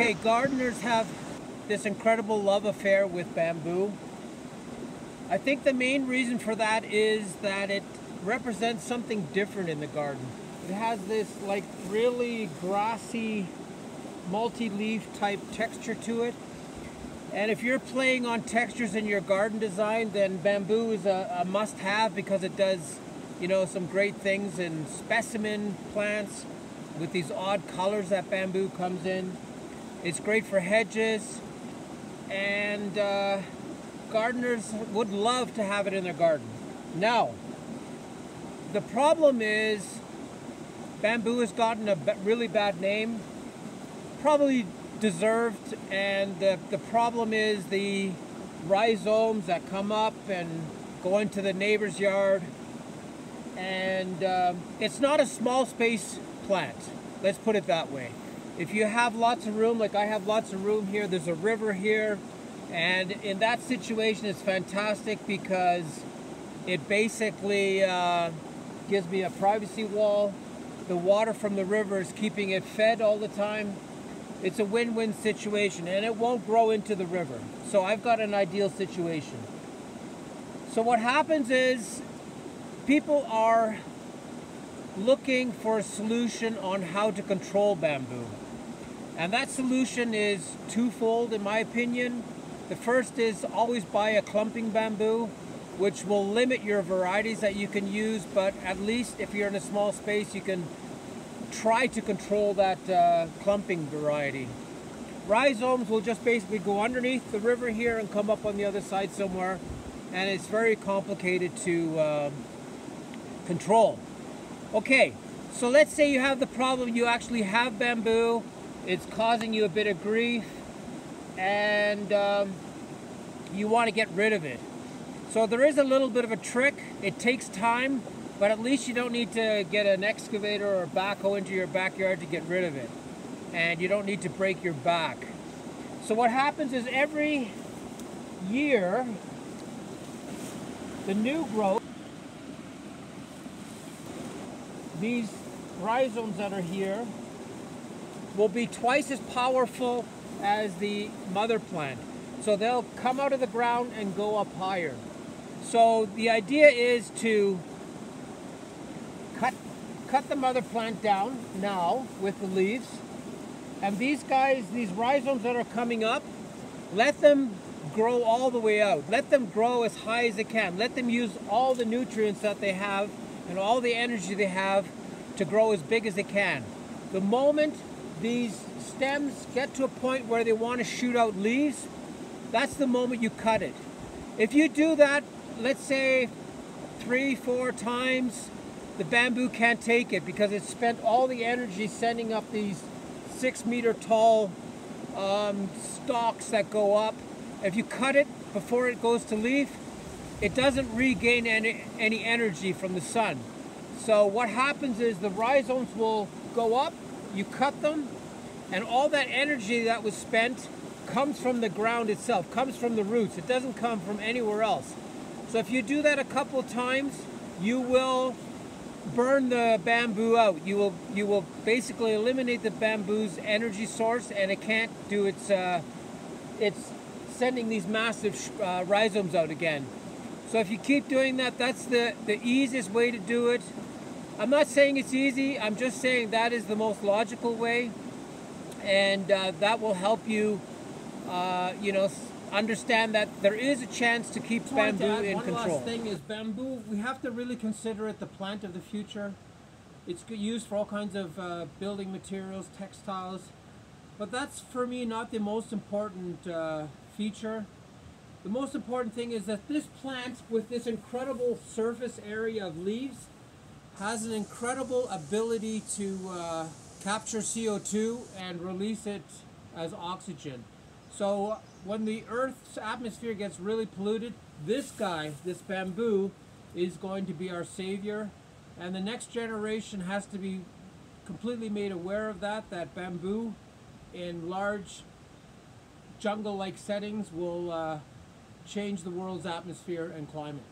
Okay, gardeners have this incredible love affair with bamboo. I think the main reason for that is that it represents something different in the garden. It has this like really grassy, multi-leaf type texture to it. And if you're playing on textures in your garden design, then bamboo is a must-have because it does, you know, some great things in specimen plants with these odd colors that bamboo comes in. It's great for hedges, and gardeners would love to have it in their garden. Now, the problem is bamboo has gotten a really bad name, probably deserved, and the problem is the rhizomes that come up and go into the neighbor's yard, and it's not a small space plant, let's put it that way. If you have lots of room, like I have lots of room here, there's a river here, and in that situation it's fantastic because it basically gives me a privacy wall. The water from the river is keeping it fed all the time. It's a win-win situation, and it won't grow into the river. So I've got an ideal situation. So what happens is people are looking for a solution on how to control bamboo. And that solution is twofold in my opinion. The first is always buy a clumping bamboo, which will limit your varieties that you can use, but at least if you're in a small space, you can try to control that clumping variety. Rhizomes will just basically go underneath the river here and come up on the other side somewhere, and it's very complicated to control. Okay, so let's say you have the problem, you actually have bamboo, it's causing you a bit of grief, and you want to get rid of it. So there is a little bit of a trick. It takes time, but at least you don't need to get an excavator or a backhoe into your backyard to get rid of it. And you don't need to break your back. So what happens is every year, the new growth, these rhizomes that are here, will be twice as powerful as the mother plant. So they'll come out of the ground and go up higher. So the idea is to cut the mother plant down now with the leaves, and these guys, these rhizomes that are coming up, let them grow all the way out. Let them grow as high as they can. Let them use all the nutrients that they have and all the energy they have to grow as big as they can. The moment these stems get to a point where they want to shoot out leaves, that's the moment you cut it. If you do that, let's say 3-4 times, the bamboo can't take it because it's spent all the energy sending up these 6-meter tall stalks that go up. If you cut it before it goes to leaf, it doesn't regain any energy from the sun. So what happens is the rhizomes will go up, you cut them, and all that energy that was spent comes from the ground itself, comes from the roots. It doesn't come from anywhere else. So if you do that a couple of times, you will burn the bamboo out. You will basically eliminate the bamboo's energy source, and it can't do its sending these massive rhizomes out again. So if you keep doing that, that's the easiest way to do it. I'm not saying it's easy, I'm just saying that is the most logical way, and that will help you, you know, understand that there is a chance to keep bamboo in control. One last thing is bamboo, we have to really consider it the plant of the future. It's used for all kinds of building materials, textiles, but that's for me not the most important feature. The most important thing is that this plant, with this incredible surface area of leaves, has an incredible ability to capture CO2 and release it as oxygen. So when the Earth's atmosphere gets really polluted, this guy, this bamboo, is going to be our savior. And the next generation has to be completely made aware of that bamboo in large jungle-like settings will change the world's atmosphere and climate.